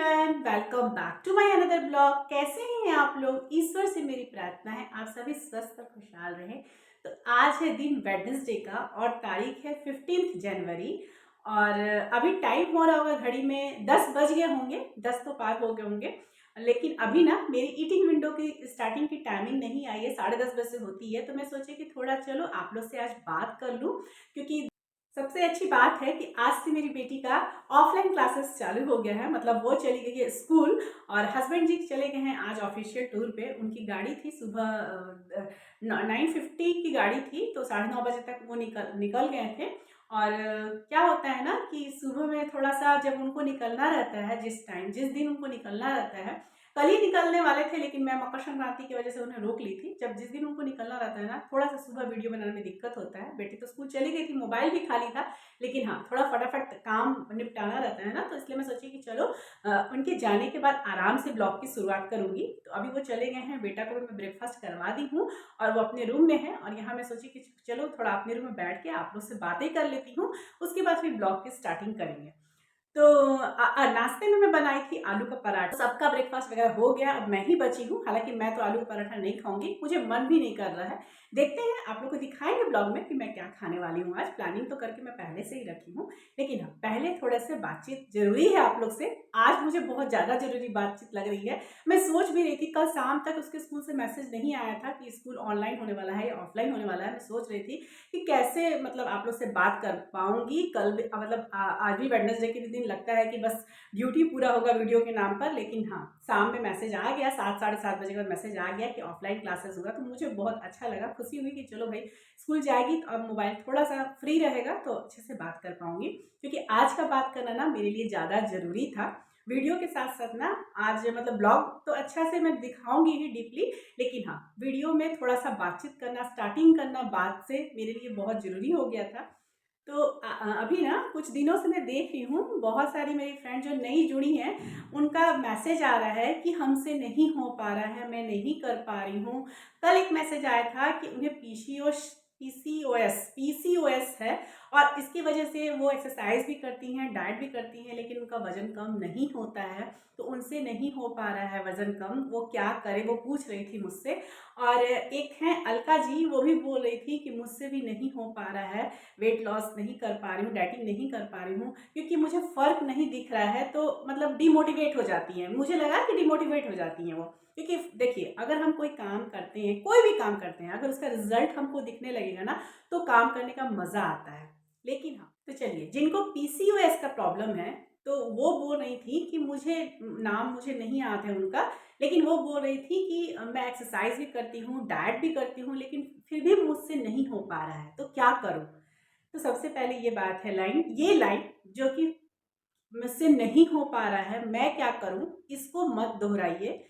Everyone, welcome back to my another blog. कैसे हैं आप लोग? ईश्वर से मेरी प्रार्थना है आप सभी स्वस्थ और खुशहाल रहें। तो आज है दिन वेडनेसडे का और तारीख है 15 जनवरी। और अभी टाइम हो रहा होगा घड़ी में 10 बज गए होंगे, 10 तो पार हो गए होंगे। लेकिन अभी ना मेरी ईटिंग विंडो की स्टार्टिंग की टाइमिंग नहीं आई है, 10:30 बजे से होती है। तो मैं सोची कि थोड़ा चलो आप लोग से आज बात कर लूँ, क्योंकि सबसे अच्छी बात है कि आज से मेरी बेटी का ऑफलाइन क्लासेस चालू हो गया है। मतलब वो चली गई है स्कूल और हस्बैंड जी चले गए हैं आज ऑफिशियल टूर पे। उनकी गाड़ी थी सुबह 9:50 की गाड़ी थी, तो 9:30 बजे तक वो निकल निकल गए थे। और क्या होता है ना कि सुबह में थोड़ा सा जब उनको निकलना रहता है, जिस दिन उनको निकलना रहता है, कल ही निकलने वाले थे लेकिन मैं मकर संक्रांति की वजह से उन्हें रोक ली थी। जब जिस दिन उनको निकलना रहता है ना, थोड़ा सा सुबह वीडियो बनाने में दिक्कत होता है। बेटी तो स्कूल चली गई थी, मोबाइल भी खाली था, लेकिन हाँ थोड़ा फटाफट काम निपटाना रहता है ना, तो इसलिए मैं सोची कि चलो उनके जाने के बाद आराम से ब्लॉग की शुरुआत करूंगी। तो अभी वो चले गए हैं, बेटा को मैं ब्रेकफास्ट करवा दी हूँ और वो अपने रूम में है। और यहाँ मैं सोची कि चलो थोड़ा अपने रूम में बैठ के आप लोग से बातें कर लेती हूँ, उसके बाद फिर ब्लॉग की स्टार्टिंग करेंगे। तो नाश्ते में मैं बनाई थी आलू का पराठा। सबका ब्रेकफास्ट वगैरह हो गया, अब मैं ही बची हूँ। हालांकि मैं तो आलू का पराठा नहीं खाऊंगी, मुझे मन भी नहीं कर रहा है। देखते हैं, आप लोग को दिखाएंगे ब्लॉग में कि मैं क्या खाने वाली हूँ आज। प्लानिंग तो करके मैं पहले से ही रखी हूँ, लेकिन हाँ पहले थोड़े से बातचीत जरूरी है आप लोग से। आज मुझे बहुत ज़्यादा जरूरी बातचीत लग रही है। मैं सोच भी रही थी, कल शाम तक उसके स्कूल से मैसेज नहीं आया था कि स्कूल ऑनलाइन होने वाला है या ऑफलाइन होने वाला है। मैं सोच रही थी कि कैसे मतलब आप लोग से बात कर पाऊंगी। कल भी मतलब आज भी वेडनेसडे के दिन लगता है कि बस ड्यूटी पूरा होगा वीडियो के नाम पर। लेकिन हाँ शाम में मैसेज आ गया, 7 साढ़े 7 बजे का मैसेज आ गया कि ऑफलाइन क्लासेस होगा। तो मुझे बहुत अच्छा लगा, खुशी हुई कि चलो भाई स्कूल जाएगी तो अब मोबाइल थोड़ा सा फ्री रहेगा तो अच्छे से बात कर पाऊंगी। क्योंकि आज का बात करना ना मेरे लिए ज़्यादा ज़रूरी था। वीडियो के साथ साथ ना आज मतलब ब्लॉग तो अच्छा से मैं दिखाऊंगी ही डीपली, लेकिन हाँ वीडियो में थोड़ा सा बातचीत करना, स्टार्टिंग करना बात से मेरे लिए बहुत ज़रूरी हो गया था। तो अभी ना कुछ दिनों से मैं देख रही हूँ बहुत सारी मेरी फ्रेंड जो नई जुड़ी हैं, उनका मैसेज आ रहा है कि हमसे नहीं हो पा रहा है, मैं नहीं कर पा रही हूँ। कल एक मैसेज आया था कि उन्हें पीसीओएस है और इसकी वजह से वो एक्सरसाइज भी करती हैं, डाइट भी करती हैं, लेकिन उनका वजन कम नहीं होता है। तो उनसे नहीं हो पा रहा है वजन कम, वो क्या करे, वो पूछ रही थी मुझसे। और एक हैं अलका जी, वो भी बोल रही थी कि मुझसे भी नहीं हो पा रहा है, वेट लॉस नहीं कर पा रही हूँ, डाइटिंग नहीं कर पा रही हूँ, क्योंकि मुझे फ़र्क नहीं दिख रहा है। तो मतलब डिमोटिवेट हो जाती हैं, मुझे लगा कि डिमोटिवेट हो जाती हैं वो। क्योंकि देखिए अगर हम कोई काम करते हैं, कोई भी काम करते हैं, अगर उसका रिजल्ट हमको दिखने लगेगा ना तो काम करने का मज़ा आता है। लेकिन हाँ तो चलिए, जिनको पीसीओएस का प्रॉब्लम है तो वो बोल रही थी कि मुझे नहीं याद है उनका, लेकिन वो बोल रही थी कि मैं एक्सरसाइज भी करती हूँ, डाइट भी करती हूँ, लेकिन फिर भी मुझसे नहीं हो पा रहा है, तो क्या करूँ। तो सबसे पहले ये लाइन जो कि मुझसे नहीं हो पा रहा है, मैं क्या करूं, इसको मत दोहराइए।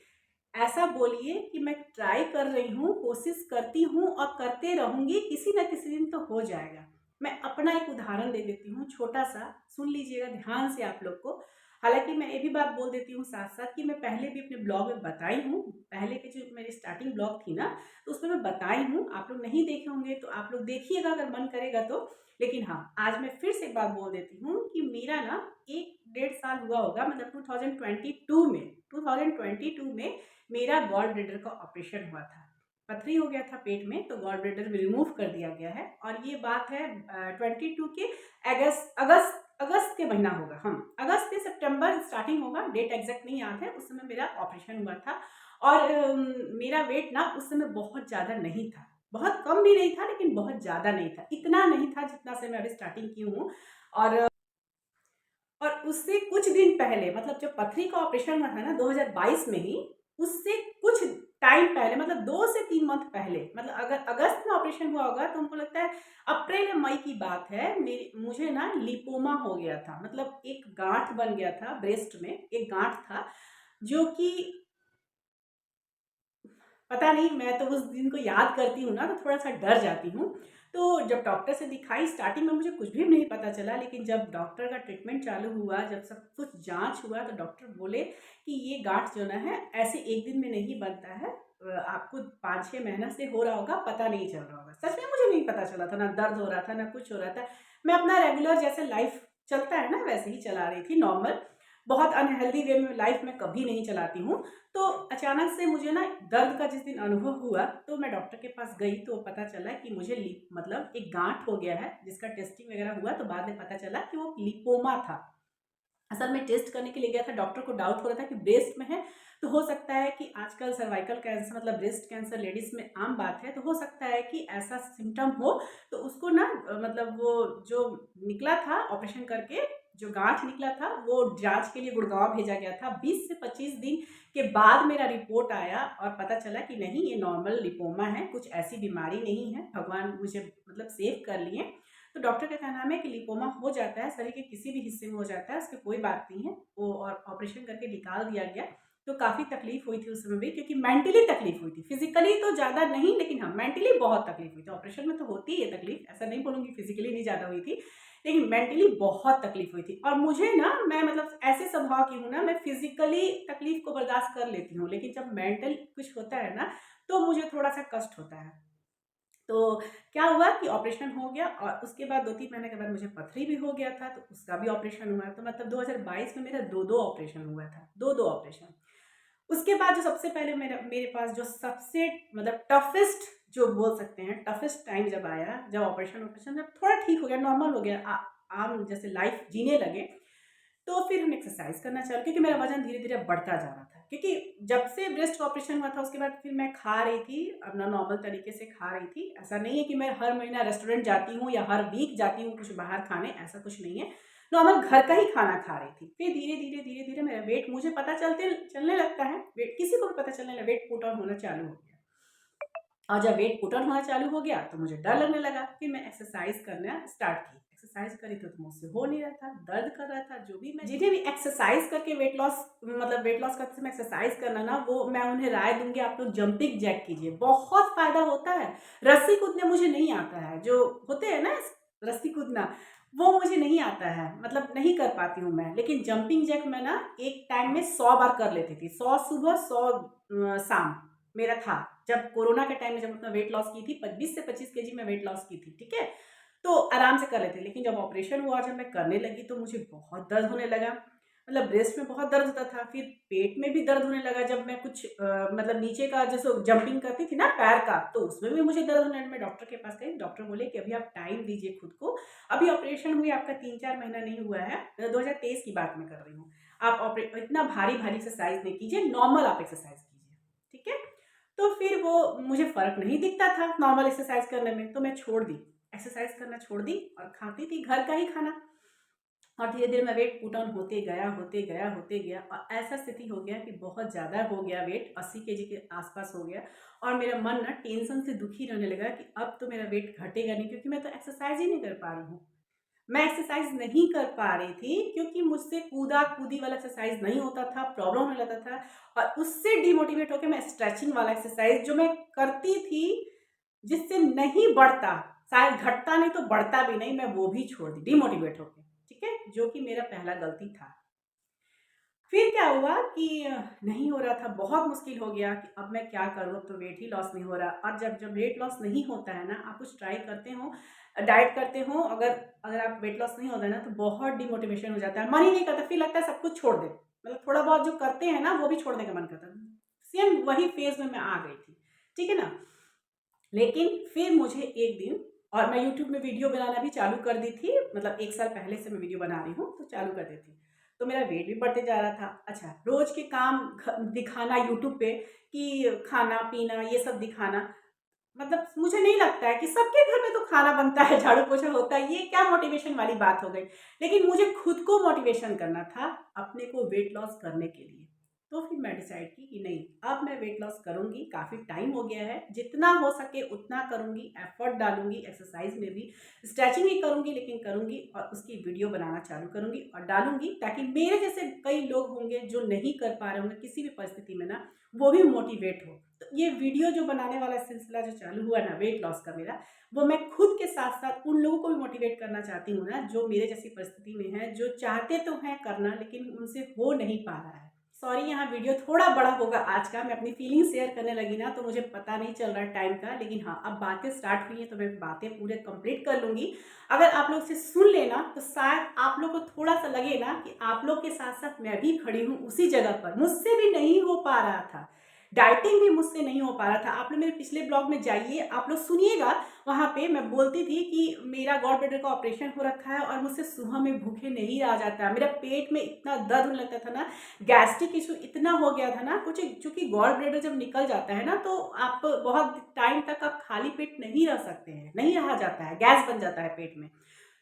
ऐसा बोलिए कि मैं ट्राई कर रही हूँ, कोशिश करती हूँ और करते रहूंगी, किसी ना किसी दिन तो हो जाएगा। मैं अपना एक उदाहरण दे देती हूँ छोटा सा, सुन लीजिएगा ध्यान से आप लोग को। हालांकि मैं ये भी बात बोल देती हूँ साथ साथ कि मैं पहले भी अपने ब्लॉग में बताई हूँ, पहले के जो मेरी स्टार्टिंग ब्लॉग थी ना, तो उसमें मैं बताई हूँ। आप लोग नहीं देखे होंगे तो आप लोग देखिएगा अगर मन करेगा तो। लेकिन हाँ आज मैं फिर से एक बात बोल देती हूँ कि मेरा ना 1 डेढ़ साल हुआ होगा, मतलब 2022 में मेरा गॉल ब्लेडर का ऑपरेशन हुआ था। पथरी हो गया था पेट में, तो गॉल ब्लेडर रिमूव कर दिया गया है। और ये बात है 22 के अगस्त के महीना होगा, हम अगस्त से सितंबर स्टार्टिंग होगा, डेट एग्जैक्ट नहीं याद है। उस समय मेरा ऑपरेशन हुआ था और मेरा वेट ना उस समय बहुत ज़्यादा नहीं था, बहुत कम भी नहीं था लेकिन बहुत ज़्यादा नहीं था, इतना नहीं था जितना से मैं अभी स्टार्टिंग की हूँ। और उससे कुछ दिन पहले, मतलब जब पथरी का ऑपरेशन हुआ था ना 2022 में ही, उससे कुछ टाइम पहले, मतलब 2 से 3 मंथ पहले, मतलब अगर अगस्त में ऑपरेशन हुआ होगा तो हमको लगता है अप्रैल या मई की बात है, मुझे ना लिपोमा हो गया था। मतलब एक गांठ बन गया था ब्रेस्ट में, एक गांठ था जो कि पता नहीं, मैं तो उस दिन को याद करती हूँ ना तो थोड़ा सा डर जाती हूँ। तो जब डॉक्टर से दिखाई, स्टार्टिंग में मुझे कुछ भी नहीं पता चला, लेकिन जब डॉक्टर का ट्रीटमेंट चालू हुआ, जब सब कुछ जांच हुआ, तो डॉक्टर बोले कि ये गांठ जो ना है ऐसे एक दिन में नहीं बनता है, आपको 5-6 महीना से हो रहा होगा, पता नहीं चल रहा होगा। सच में मुझे नहीं पता चला था, ना दर्द हो रहा था ना कुछ हो रहा था। मैं अपना रेगुलर जैसे लाइफ चलता है ना वैसे ही चला रही थी, नॉर्मल। बहुत अनहेल्दी वे में लाइफ में कभी नहीं चलाती हूँ। तो अचानक से मुझे ना दर्द का जिस दिन अनुभव हुआ तो मैं डॉक्टर के पास गई, तो पता चला कि मुझे मतलब एक गांठ हो गया है, जिसका टेस्टिंग वगैरह हुआ तो बाद में पता चला कि वो लिपोमा था। असल में टेस्ट करने के लिए गया था, डॉक्टर को डाउट हो रहा था कि ब्रेस्ट में है, तो हो सकता है कि आजकल सर्वाइकल कैंसर मतलब ब्रेस्ट कैंसर लेडीज में आम बात है, तो हो सकता है कि ऐसा सिम्टम हो। तो उसको ना मतलब वो जो निकला था ऑपरेशन करके, जो गांठ निकला था वो जांच के लिए गुड़गांव भेजा गया था। 20 से 25 दिन के बाद मेरा रिपोर्ट आया और पता चला कि नहीं, ये नॉर्मल लिपोमा है, कुछ ऐसी बीमारी नहीं है, भगवान मुझे मतलब सेव कर लिए। तो डॉक्टर का कहना है कि लिपोमा हो जाता है, शरीर के किसी भी हिस्से में हो जाता है, उसकी कोई बात नहीं है वो, और ऑपरेशन करके निकाल दिया गया। तो काफ़ी तकलीफ हुई थी उस समय भी, क्योंकि मेंटली तकलीफ हुई थी, फिजिकली तो ज़्यादा नहीं, लेकिन हाँ मेंटली बहुत तकलीफ हुई थी। ऑपरेशन में तो होती है तकलीफ, ऐसा नहीं बोलूँगी फिजिकली नहीं ज़्यादा हुई थी, लेकिन मेंटली बहुत तकलीफ हुई थी। और मुझे ना, मैं मतलब ऐसे स्वभाव की हूँ ना, मैं फिजिकली तकलीफ को बर्दाश्त कर लेती हूँ, लेकिन जब मेंटल कुछ होता है ना तो मुझे थोड़ा सा कष्ट होता है। तो क्या हुआ कि ऑपरेशन हो गया और उसके बाद 2-3 महीने के बाद मुझे पथरी भी हो गया था, तो उसका भी ऑपरेशन हुआ। तो मतलब 2022 में मेरा 2-2 ऑपरेशन हुआ था, 2-2 ऑपरेशन। उसके बाद जो सबसे पहले मेरा मेरे पास जो सबसे मतलब टफेस्ट जो बोल सकते हैं, टफेस्ट टाइम जब आया, जब ऑपरेशन ऑपरेशन जब थोड़ा ठीक हो गया, नॉर्मल हो गया, आम जैसे लाइफ जीने लगे, तो फिर हम एक्सरसाइज करना चालू, क्योंकि मेरा वजन धीरे धीरे बढ़ता जा रहा था। क्योंकि जब से ब्रेस्ट का ऑपरेशन हुआ था उसके बाद फिर मैं खा रही थी अपना नॉर्मल तरीके से खा रही थी। ऐसा नहीं है कि मैं हर महीना रेस्टोरेंट जाती हूँ या हर वीक जाती हूँ कुछ बाहर खाने, ऐसा कुछ नहीं है। नॉर्मल घर का ही खाना खा रही थी। फिर धीरे धीरे धीरे धीरे मेरा वेट मुझे पता चलने लगता है, वेट किसी को भी पता चलने लगा, वेट पुट ऑन होना चालू हो गया। और जब वेट पुट ऑन होना चालू हो गया तो मुझे डर लगने लगा। फिर मैं एक्सरसाइज करना स्टार्ट की, एक्सरसाइज करी तो मुझसे हो नहीं रहा था, दर्द कर रहा था। जो भी मैं जिन्हें भी एक्सरसाइज करके वेट लॉस मतलब वेट लॉस करते समय एक्सरसाइज करना ना, वो मैं उन्हें राय दूंगी आप लोग जंपिंग जैक कीजिए, बहुत फायदा होता है। रस्सी कूदने मुझे नहीं आता है, जो होते हैं ना रस्सी कूदना, वो मुझे नहीं आता है, मतलब नहीं कर पाती हूँ मैं। लेकिन जंपिंग जैक मैं ना एक टाइम में 100 बार कर लेती थी, 100 सुबह 100 शाम मेरा था। जब कोरोना के टाइम में जब अपना वेट लॉस की थी, 20 से 25 केजी में वेट लॉस की थी, ठीक है, तो आराम से कर लेते। लेकिन जब ऑपरेशन हुआ, जब मैं करने लगी तो मुझे बहुत दर्द होने लगा, मतलब ब्रेस्ट में बहुत दर्द होता था, फिर पेट में भी दर्द होने लगा। जब मैं कुछ मतलब नीचे का जैसे जंपिंग करती थी ना पैर का, तो उसमें भी मुझे दर्द होने लगा। मैं डॉक्टर के पास गई, डॉक्टर बोले कि अभी आप टाइम दीजिए खुद को, अभी ऑपरेशन हुई आपका 3-4 महीना नहीं हुआ है, 2023 की बात मैं कर रही हूँ। आप इतना भारी भारी एक्सरसाइज नहीं कीजिए, नॉर्मल आप एक्सरसाइज कीजिए, ठीक है। तो फिर वो मुझे फ़र्क नहीं दिखता था नॉर्मल एक्सरसाइज करने में, तो मैं छोड़ दी, एक्सरसाइज करना छोड़ दी और खाती थी घर का ही खाना। और धीरे-धीरे मैं वेट पुट ऑन होते गया, होते गया, होते गया, और ऐसा स्थिति हो गया कि बहुत ज़्यादा हो गया, वेट 80 केजी के आस-पास हो गया। और मेरा मन ना टेंशन से दुखी रहने लगा कि अब तो मेरा वेट घटेगा नहीं, क्योंकि मैं तो एक्सरसाइज ही नहीं कर पा रही हूँ। मैं एक्सरसाइज नहीं कर पा रही थी क्योंकि मुझसे कूदा-कूदी वाला एक्सरसाइज नहीं होता था, प्रॉब्लम होने लगा था। और उससे डिमोटिवेट होके मैं स्ट्रेचिंग वाला एक्सरसाइज जो मैं करती थी, जिससे नहीं बढ़ता, शायद घटता नहीं तो बढ़ता भी नहीं, मैं वो भी छोड़ दी डिमोटिवेट होके, ठीक है? जो कि मेरा पहला गलती था। फिर क्या हुआ कि नहीं हो रहा था, बहुत मुश्किल हो गया कि अब मैं क्या करूँ, अब तो वेट ही लॉस नहीं हो रहा। और जब जब वेट लॉस नहीं होता है ना, आप कुछ ट्राई करते हो, डाइट करते हो, अगर अगर आप वेट लॉस नहीं होता है ना, तो बहुत डिमोटिवेशन हो जाता है, मन ही नहीं करता, फिर लगता है सब कुछ छोड़ दे, मतलब थोड़ा बहुत जो करते हैं ना वो भी छोड़ने का मन करता है। सेम वही फेज में मैं आ गई थी, ठीक है ना। लेकिन फिर मुझे एक दिन, और मैं यूट्यूब में वीडियो बनाना भी चालू कर दी थी, मतलब 1 साल पहले से मैं वीडियो बना रही हूँ, तो चालू कर दी थी। तो मेरा वेट भी बढ़ते जा रहा था। अच्छा, रोज़ के काम दिखाना यूट्यूब पे कि खाना-पीना ये सब दिखाना, मतलब मुझे नहीं लगता है कि सबके घर में तो खाना बनता है, झाड़ू-पोछा होता है, ये क्या मोटिवेशन वाली बात हो गई। लेकिन मुझे खुद को मोटिवेशन करना था, अपने को वेट लॉस करने के लिए। तो फिर मैं डिसाइड की कि नहीं, अब मैं वेट लॉस करूँगी, काफ़ी टाइम हो गया है, जितना हो सके उतना करूँगी, एफर्ट डालूँगी, एक्सरसाइज में भी, स्ट्रेचिंग भी करूँगी, लेकिन करूँगी और उसकी वीडियो बनाना चालू करूँगी और डालूँगी, ताकि मेरे जैसे कई लोग होंगे जो नहीं कर पा रहे होंगे किसी भी परिस्थिति में ना, वो भी मोटिवेट हो। तो ये वीडियो जो बनाने वाला सिलसिला जो चालू हुआ ना वेट लॉस का मेरा, वो मैं खुद के साथ-साथ उन लोगों को भी मोटिवेट करना चाहती हूँ ना, जो मेरे जैसी परिस्थिति में हैं, जो चाहते तो हैं करना लेकिन उनसे हो नहीं पा रहा है। सॉरी, यहाँ वीडियो थोड़ा बड़ा होगा आज का। मैं अपनी फीलिंग शेयर करने लगी ना तो मुझे पता नहीं चल रहा टाइम का, लेकिन हाँ, अब बातें स्टार्ट हुई हैं तो मैं बातें पूरे कंप्लीट कर लूँगी। अगर आप लोग से सुन लेना तो शायद आप लोग को थोड़ा सा लगे ना कि आप लोग के साथ साथ मैं भी खड़ी हूँ उसी जगह पर। मुझसे भी नहीं हो पा रहा था, डाइटिंग भी मुझसे नहीं हो पा रहा था। आप लोग मेरे पिछले ब्लॉग में जाइए, आप लोग सुनिएगा। वहाँ पे मैं बोलती थी कि मेरा गॉल ब्लैडर का ऑपरेशन हो रखा है और मुझसे सुबह में भूखे नहीं रहा जाता है। मेरा पेट में इतना दर्द होने लगता था ना, गैस्ट्रिक इशू इतना हो गया था ना कुछ। चूंकि गॉल ब्लैडर जब निकल जाता है ना तो आप बहुत टाइम तक आप खाली पेट नहीं रह सकते हैं, नहीं रहा जाता है, गैस बन जाता है पेट में।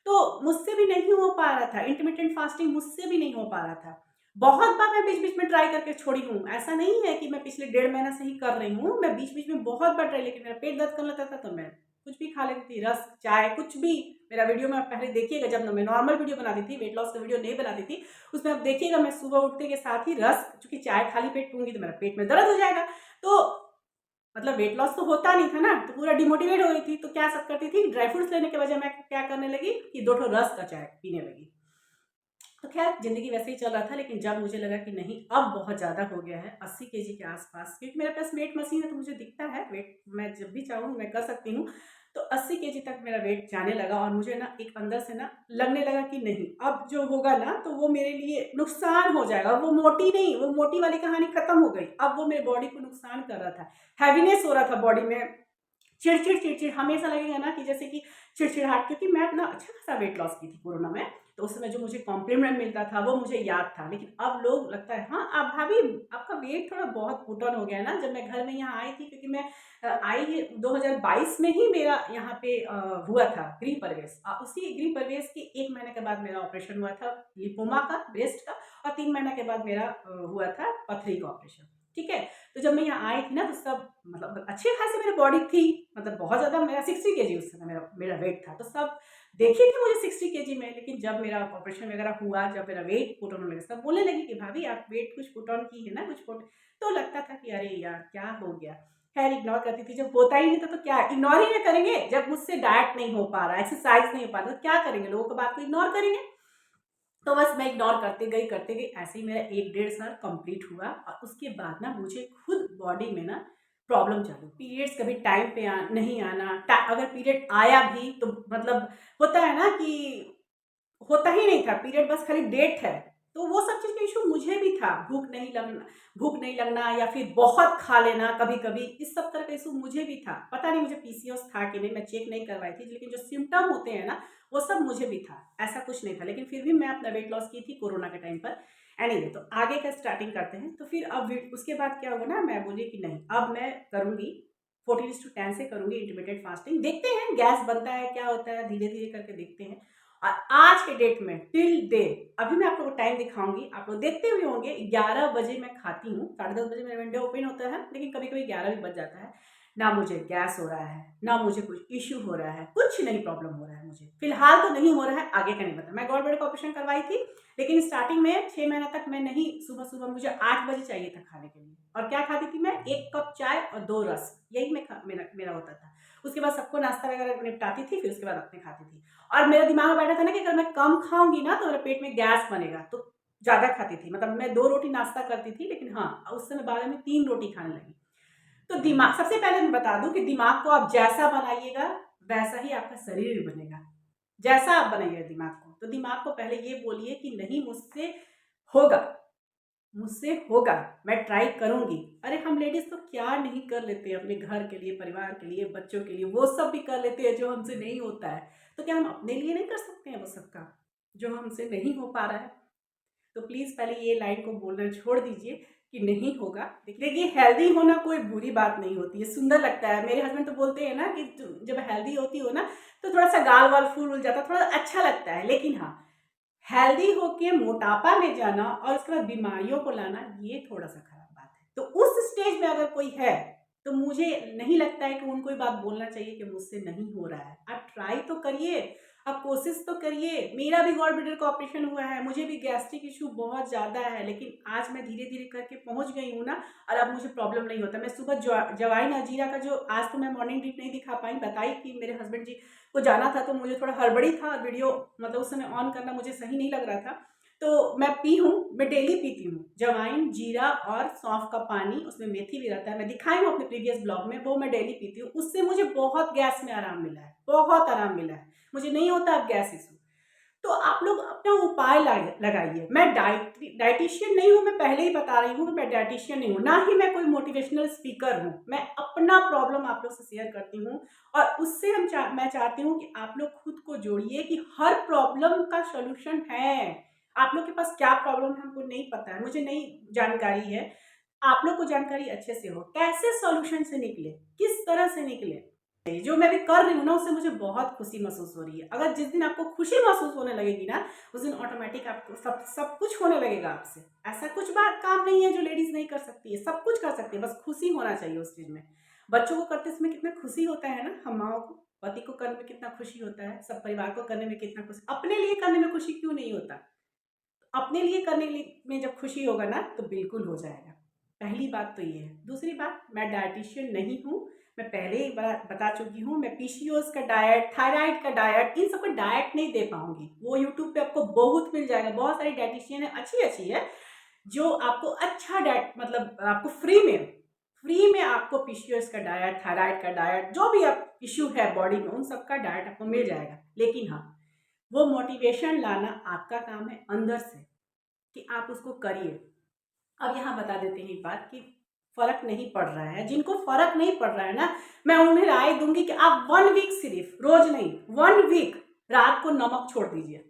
तो मुझसे भी नहीं हो पा रहा था, इंटरमिटेंट फास्टिंग मुझसे भी नहीं हो पा रहा था। बहुत बार मैं बीच बीच में ट्राई करके छोड़ी हूँ, ऐसा नहीं है कि मैं पिछले 1.5 महीना से ही कर रही हूँ। मैं बीच बीच में बहुत बार ट्राई, लेकिन मेरा पेट दर्द करने लगता था तो मैं कुछ भी खा लेती थी, रस, चाय, कुछ भी। मेरा वीडियो में आप पहले देखिएगा, जब मैं नॉर्मल वीडियो बनाती थी, वेट लॉस का वीडियो नहीं बनाती थी, उसमें आप देखिएगा मैं सुबह उठते के साथ ही रस, चूंकि चाय खाली पेट पीऊंगी तो मेरा पेट में दर्द हो जाएगा। तो मतलब वेट लॉस तो होता नहीं था ना, तो पूरा डिमोटिवेट हो गई थी। तो क्या सब करती थी, ड्राई फ्रूट्स लेने के बजाय मैं क्या करने लगी कि 2 ठो रस का चाय पीने लगी। तो खैर जिंदगी वैसे ही चल रहा था, लेकिन जब मुझे लगा कि नहीं अब बहुत ज़्यादा हो गया है, 80 केजी के आसपास, क्योंकि मेरे पास वेट मशीन है तो मुझे दिखता है वेट, मैं जब भी चाहूँ मैं कर सकती हूँ। तो 80 केजी तक मेरा वेट जाने लगा और मुझे ना एक अंदर से ना लगने लगा कि नहीं, अब जो होगा ना तो वो मेरे लिए नुकसान हो जाएगा। वो मोटी नहीं, वो मोटी वाली कहानी खत्म हो गई, अब वो मेरे बॉडी को नुकसान कर रहा था। हैवीनेस हो रहा था बॉडी में, चिड़चिड़ चिड़चिड़ हमेशा लगेगा ना कि जैसे कि चिड़चिड़ाहट। क्योंकि मैं अपना अच्छा खासा वेट लॉस की थी कोरोना में, तो उस समय जो मुझे कॉम्प्लीमेंट मिलता था वो मुझे याद था। लेकिन अब लोग लगता है हाँ आप भाभी आपका वेट थोड़ा बहुत पुट ऑन हो गया ना। जब मैं घर में यहाँ आई थी, क्योंकि मैं आई 2022 में ही मेरा यहाँ पे हुआ था गृह प्रवेश। उसी गृह प्रवेश के 1 महीने के बाद मेरा ऑपरेशन हुआ था लिपोमा का, ब्रेस्ट का, और 3 महीने के बाद मेरा हुआ था पथरी का ऑपरेशन। ठीक है। तो जब मैं यहाँ आई थी ना तो सब मतलब अच्छी खासी मेरी बॉडी थी, मतलब बहुत ज़्यादा, मेरा 60 केजी उस समय मेरा मेरा वेट था। तो सब देखे थे मुझे 60 केजी में, लेकिन जब मेरा ऑपरेशन वगैरह हुआ, जब मेरा वेट पुट ऑन होने लगा, सब बोलने लगी कि भाभी आप वेट कुछ पुट ऑन की है ना, कुछ पुट। तो लगता था कि अरे यार क्या हो गया। खैर इग्नोर करती थी, जब होता ही नहीं था तो क्या इग्नोर ही ना करेंगे। जब मुझसे डाइट नहीं हो पा रहा, एक्सरसाइज नहीं हो पा रहा, तो क्या करेंगे, लोगों की बात को इग्नोर करेंगे। तो बस मैं इग्नोर करते गई, ऐसे ही मेरा 1-1.5 साल कंप्लीट हुआ। और उसके बाद ना मुझे खुद बॉडी में ना प्रॉब्लम चालू, पीरियड्स कभी टाइम पे नहीं आना, अगर पीरियड आया भी तो मतलब होता है ना कि होता ही नहीं था पीरियड, बस खाली डेट है। तो वो सब चीज़ का इशू मुझे भी था, भूख नहीं लगना या फिर बहुत खा लेना कभी कभी, इस सब तरह का इशू मुझे भी था। पता नहीं मुझे पीसीओएस था कि नहीं, मैं चेक नहीं करवाई थी, लेकिन जो सिम्टम होते हैं ना वो सब मुझे भी था, ऐसा कुछ नहीं था। लेकिन फिर भी मैं अपना वेट लॉस की थी कोरोना के टाइम पर। एनीवे, तो आगे का स्टार्टिंग करते हैं। तो फिर अब उसके बाद क्या हुआ ना, मैं बोली कि नहीं अब मैं करूँगी 14:10 से करूँगी इंटरमीडिएट फास्टिंग। देखते हैं गैस बनता है क्या होता है, धीरे धीरे करके देखते हैं। और आज के डेट में टिल डे, अभी मैं आप लोगों को टाइम दिखाऊंगी, आप लोग देखते हुए होंगे, 11 बजे मैं खाती हूँ, 10:30 बजे मेरा विंडो ओपन होता है, लेकिन कभी कभी 11 भी बज जाता है। ना मुझे गैस हो रहा है, ना मुझे कुछ इश्यू हो रहा है, कुछ नहीं प्रॉब्लम हो रहा है मुझे फिलहाल, तो नहीं हो रहा है, आगे का नहीं पता। मैं गॉल ब्लैडर का ऑपरेशन करवाई थी, लेकिन स्टार्टिंग में 6 महीना तक मैं नहीं, सुबह सुबह मुझे 8 बजे चाहिए था खाने के लिए। और क्या खाती थी मैं, 1 कप चाय और 2 रस, यही मेरा होता था। उसके बाद सबको नाश्ता वगैरह निपटाती थी, फिर उसके बाद अपने खाती थी। और मेरे दिमाग में बैठा था ना कि अगर मैं कम खाऊंगी ना तो मेरे पेट में गैस बनेगा, तो ज़्यादा खाती थी। मतलब मैं 2 रोटी नाश्ता करती थी, लेकिन हाँ उस समय बाद में 3 रोटी खाने लगी। तो दिमाग, सबसे पहले मैं बता दूं कि दिमाग को आप जैसा बनाइएगा वैसा ही आपका शरीर भी बनेगा। जैसा आप बनाइएगा दिमाग को, तो दिमाग को पहले ये बोलिए कि नहीं मुझसे होगा, मुझसे होगा, मैं ट्राई करूंगी। अरे हम लेडीज तो क्या नहीं कर लेते हैं अपने घर के लिए, परिवार के लिए, बच्चों के लिए, वो सब भी कर लेते हैं जो हमसे नहीं होता है। तो क्या हम अपने लिए नहीं कर सकते हैं वो सब काम जो हमसे नहीं हो पा रहा है। तो प्लीज़ पहले ये लाइन को बोलना छोड़ दीजिए कि नहीं होगा। देखिए हेल्दी होना कोई बुरी बात नहीं होती है, सुंदर लगता है। मेरे हस्बैंड तो बोलते हैं ना कि जब हेल्दी होती हो ना तो थोड़ा सा गाल वाल फूल जाता है, थोड़ा अच्छा लगता है। लेकिन हाँ, हेल्दी होके मोटापा में जाना और उसके बाद बीमारियों को लाना, ये थोड़ा सा खराब बात है। तो उस स्टेज में अगर कोई है तो मुझे नहीं लगता है कि उनको ये बात बोलना चाहिए कि मुझसे नहीं हो रहा है। आप ट्राई तो करिए, आप कोशिश तो करिए। मेरा भी गॉल ब्लैडर का ऑपरेशन हुआ है, मुझे भी गैस्ट्रिक इशू बहुत ज़्यादा है, लेकिन आज मैं धीरे धीरे करके पहुंच गई हूँ ना, और अब मुझे प्रॉब्लम नहीं होता। मैं सुबह जवाइन अजीरा का जो, आज तो मैं मॉर्निंग ड्रिप नहीं दिखा पाई, बताई कि मेरे हस्बैंड जी को जाना था तो मुझे थोड़ा हड़बड़ी था, वीडियो मतलब उस समय ऑन करना मुझे सही नहीं लग रहा था। तो मैं पी हूँ, मैं डेली पीती हूँ जवाइन, जीरा और सौंफ का पानी, उसमें मेथी भी रहता है, मैं दिखाई हूँ अपने प्रीवियस ब्लॉग में, वो मैं डेली पीती हूँ। उससे मुझे बहुत गैस में आराम मिला है, बहुत आराम मिला है, मुझे नहीं होता अब गैस इशू। तो आप लोग अपना उपाय लगाइए। मैं डाइटिशियन नहीं हूँ, मैं पहले ही बता रही हूँ, मैं डाइटिशियन नहीं हूँ, ना ही मैं कोई मोटिवेशनल स्पीकर हूँ। मैं अपना प्रॉब्लम आप लोग से शेयर करती हूँ और उससे मैं चाहती हूँ कि आप लोग खुद को जोड़िए कि हर प्रॉब्लम का सोल्यूशन है। आप लोग के पास क्या प्रॉब्लम है हमको नहीं पता है, मुझे नहीं जानकारी है, आप लोग को जानकारी अच्छे से हो, कैसे सॉल्यूशन से निकले, किस तरह से निकले। जो मैं भी कर रही हूँ ना, उससे मुझे बहुत खुशी महसूस हो रही है। अगर जिस दिन आपको खुशी महसूस होने लगेगी ना, उस दिन ऑटोमेटिक आपको सब सब कुछ होने लगेगा आपसे। ऐसा कुछ बात काम नहीं है जो लेडीज नहीं कर सकती है, सब कुछ कर सकती है, बस खुशी होना चाहिए उस चीज में। बच्चों को करते समय कितना खुशी होता है ना, हम माओ को, पति को करने में कितना खुशी होता है, सब परिवार को करने में कितना खुशी, अपने लिए करने में खुशी क्यों नहीं होता। अपने लिए करने में जब खुशी होगा ना तो बिल्कुल हो जाएगा। पहली बात तो ये है। दूसरी बात, मैं डाइटिशियन नहीं हूँ, मैं पहले ही बता चुकी हूँ, मैं पीसीओएस का डाइट, थायराइड का डाइट, इन सबका डाइट नहीं दे पाऊंगी। वो यूट्यूब पे आपको बहुत मिल जाएगा, बहुत सारी डाइटिशियन है, अच्छी अच्छी है, जो आपको अच्छा डाइट, मतलब आपको फ्री में आपको पीसीओएस का डाइट, थायराइड का डाइट, जो भी आप इश्यू है बॉडी में, उन सबका डाइट आपको मिल जाएगा। लेकिन हाँ, वो मोटिवेशन लाना आपका काम है अंदर से, कि आप उसको करिए। अब यहाँ बता देते हैं एक बात कि फर्क नहीं पड़ रहा है, जिनको फर्क नहीं पड़ रहा है ना, मैं उन्हें राय दूंगी कि आप 1 वीक, सिर्फ रोज नहीं, 1 वीक रात को नमक छोड़ दीजिए,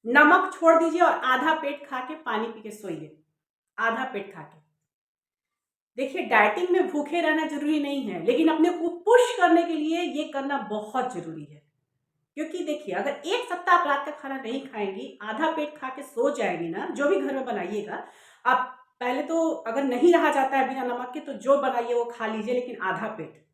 नमक छोड़ दीजिए और आधा पेट खा के पानी पी के सोइए, आधा पेट खा के। देखिए, डाइटिंग में भूखे रहना जरूरी नहीं है, लेकिन अपने को पुश करने के लिए ये करना बहुत जरूरी है। क्योंकि देखिए, अगर 1 सप्ताह आप रात का खाना नहीं खाएंगी, आधा पेट खा के सो जाएंगी ना, जो भी घर में बनाइएगा आप, पहले तो अगर नहीं रहा जाता है बिना नमक के तो जो बनाइए वो खा लीजिए, लेकिन आधा पेट।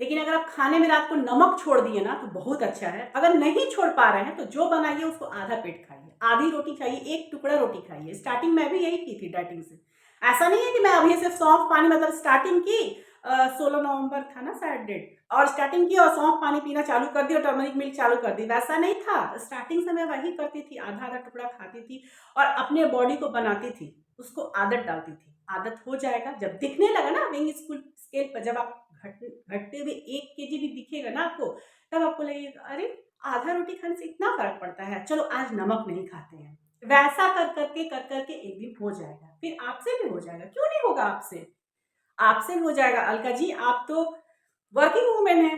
लेकिन अगर आप खाने में रात को नमक छोड़ दिए ना तो बहुत अच्छा है। अगर नहीं छोड़ पा रहे हैं तो जो बनाइए उसको आधा पेट खाइए, आधी रोटी खाइए, 1 टुकड़ा रोटी खाइए। स्टार्टिंग में भी यही की थी डाइटिंग से। ऐसा नहीं है कि मैं अभी सिर्फ सौंफ पानी, मतलब स्टार्टिंग की 16 नवंबर था ना शायद डेट, और स्टार्टिंग की और सौंफ पानी पीना चालू कर दी और टर्मरिक मिल्क चालू कर दी, वैसा नहीं था। स्टार्टिंग से मैं वही करती थी, आधा आधा टुकड़ा खाती थी और अपने बॉडी को बनाती थी, उसको आदत डालती थी। आदत हो जाएगा, जब दिखने लगा ना वेइंग स्केल पर, जब आप घटते हुए 1 केजी भी दिखेगा ना आपको, तब आपको लगेगा अरे आधा रोटी खाने से इतना फर्क पड़ता है, चलो आज नमक नहीं खाते हैं। वैसा कर करके एक दिन हो जाएगा, फिर आपसे भी हो जाएगा, क्यों नहीं होगा आपसे, आपसे हो जाएगा। अलका जी, आप तो वर्किंग वूमेन है,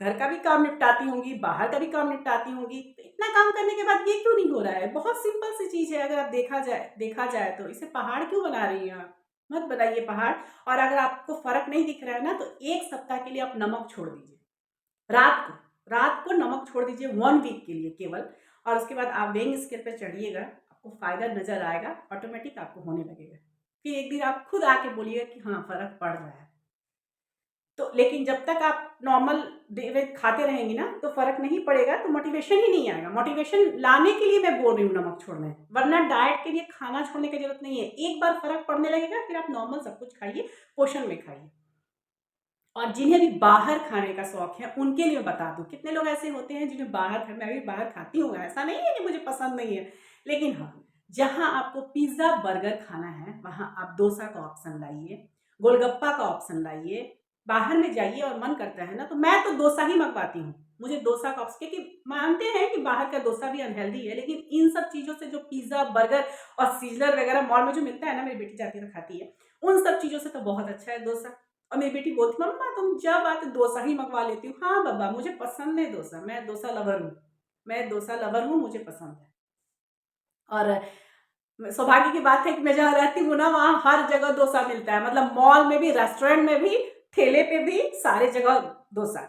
घर का भी काम निपटाती होंगी, बाहर का भी काम निपटाती होंगी, तो इतना काम करने के बाद ये क्यों नहीं हो रहा है। बहुत सिंपल सी चीज है, अगर आप देखा जाए तो इसे पहाड़ क्यों बना रही हैं आप, मत बनाइए पहाड़। और अगर आपको फर्क नहीं दिख रहा है ना, तो 1 सप्ताह के लिए आप नमक छोड़ दीजिए, रात को नमक छोड़ दीजिए 1 वीक के लिए केवल। और उसके बाद आप वेइंग स्केल पर चढ़िएगा, आपको फायदा नजर आएगा, ऑटोमेटिक आपको होने लगेगा। फिर एक दिन आप खुद आके बोलिएगा कि हाँ फर्क पड़ रहा है। तो लेकिन जब तक आप नॉर्मल डे खाते रहेंगी ना तो फर्क नहीं पड़ेगा, तो मोटिवेशन ही नहीं आएगा। मोटिवेशन लाने के लिए मैं बोल रही हूँ नमक छोड़ने, वरना डाइट के लिए खाना छोड़ने की जरूरत नहीं है। एक बार फर्क पड़ने लगेगा, फिर आप नॉर्मल सब कुछ खाइए, पोषण में खाइए। और जिन्हें भी बाहर खाने का शौक है उनके लिए बता दूं, कितने लोग ऐसे होते हैं जिन्हें मैं भी बाहर खाती हूँ, ऐसा नहीं है कि मुझे पसंद नहीं है, लेकिन हाँ, जहाँ आपको पिज्जा बर्गर खाना है वहाँ आप डोसा का ऑप्शन लाइए, गोलगप्पा का ऑप्शन लाइए। बाहर में जाइए और मन करता है ना, तो मैं तो डोसा ही मंगवाती हूँ, मुझे डोसा का ऑप्शन, क्योंकि मानते हैं कि बाहर का डोसा भी अनहेल्दी है, लेकिन इन सब चीज़ों से, जो पिज्जा बर्गर और सीजलर वगैरह मॉल में जो मिलता है ना, मेरी बेटी जाती है तो खाती है, उन सब चीज़ों से तो बहुत अच्छा है डोसा। और मेरी बेटी बोलती मम्मा तुम जब आते डोसा ही मंगवा लेती हूँ। हाँ बाबा, मुझे पसंद है डोसा, मैं डोसा लवर हूँ, मुझे पसंद है। और सौभाग्य की बात है कि मैं जहाँ रहती हूँ ना, वहाँ हर जगह डोसा मिलता है, मतलब मॉल में भी, रेस्टोरेंट में भी, ठेले पे भी, सारे जगह डोसा।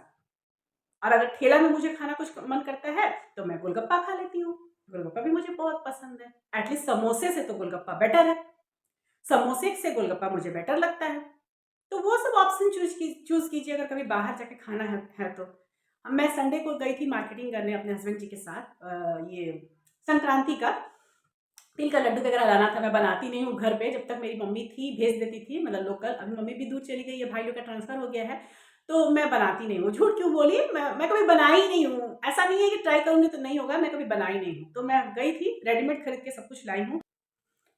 और अगर ठेला में मुझे खाना कुछ मन करता है तो मैं गोलगप्पा खा लेती हूँ, गोलगप्पा भी मुझे बहुत पसंद है। एटलीस्ट समोसे से तो गोलगप्पा बेटर है, समोसे से गोलगप्पा मुझे बेटर लगता है। तो वो सब ऑप्शन चूज कीजिए अगर कभी बाहर जाके खाना है तो। अब मैं संडे को गई थी मार्केटिंग करने अपने हस्बैंड जी के साथ, ये संक्रांति का तिल का लड्डू वगैरह लाना था। मैं बनाती नहीं हूँ घर पे, जब तक मेरी मम्मी थी भेज देती थी, मतलब लोकल। अभी मम्मी भी दूर चली गई है, भाई लोग का ट्रांसफर हो गया है, तो मैं बनाती नहीं हूँ। झूठ क्यों बोली, मैं कभी बनाई ही नहीं हूँ। ऐसा नहीं है कि ट्राई करूँगी तो नहीं होगा, मैं कभी बनाई नहीं हूँ। तो मैं गई थी, रेडीमेड खरीद के सब कुछ लाई हूँ।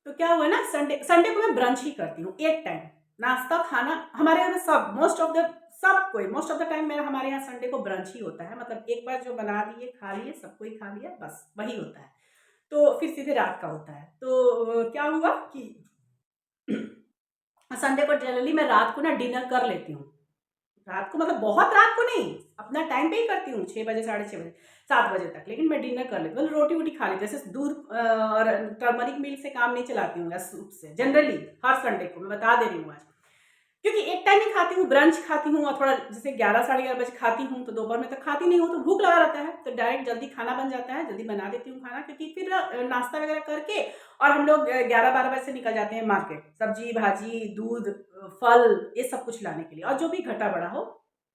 तो क्या हुआ ना, संडे संडे को मैं ब्रंच ही करती हूँ, एक टाइम नाश्ता खाना। हमारे यहाँ में सब मोस्ट ऑफ द टाइम मेरा हमारे यहाँ संडे को ब्रंच ही होता है। मतलब एक बार जो बना दिए खा लिए, सबको ही खा लिया, बस वही होता है। तो फिर सीधे रात का होता है। तो क्या हुआ कि संडे को जनरली मैं रात को ना डिनर कर लेती हूँ। रात को मतलब बहुत रात को नहीं, अपना टाइम पे ही करती हूँ, 6 बजे, साढ़े 6 बजे, 7 बजे तक। लेकिन मैं डिनर कर लेती हूँ, मतलब रोटी वोटी खा लेती हूँ। जैसे दूध और टर्मरिक मिल्क से काम नहीं चलाती हूँ या सूप से। जनरली हर संडे को मैं बता दे रही हूँ आज, क्योंकि एक टाइम ही खाती हूँ, ब्रंच खाती हूँ और थोड़ा जैसे 11 साढ़े 11 बजे खाती हूँ, तो दोपहर में तक खाती नहीं हूँ, तो भूख लगा रहता है, तो डायरेक्ट जल्दी खाना बन जाता है, जल्दी बना देती हूँ खाना। क्योंकि फिर नाश्ता वगैरह करके और हम लोग 11-12 बजे से निकल जाते हैं मार्केट, सब्जी भाजी, दूध, फल, ये सब कुछ लाने के लिए, और जो भी घटा बड़ा हो।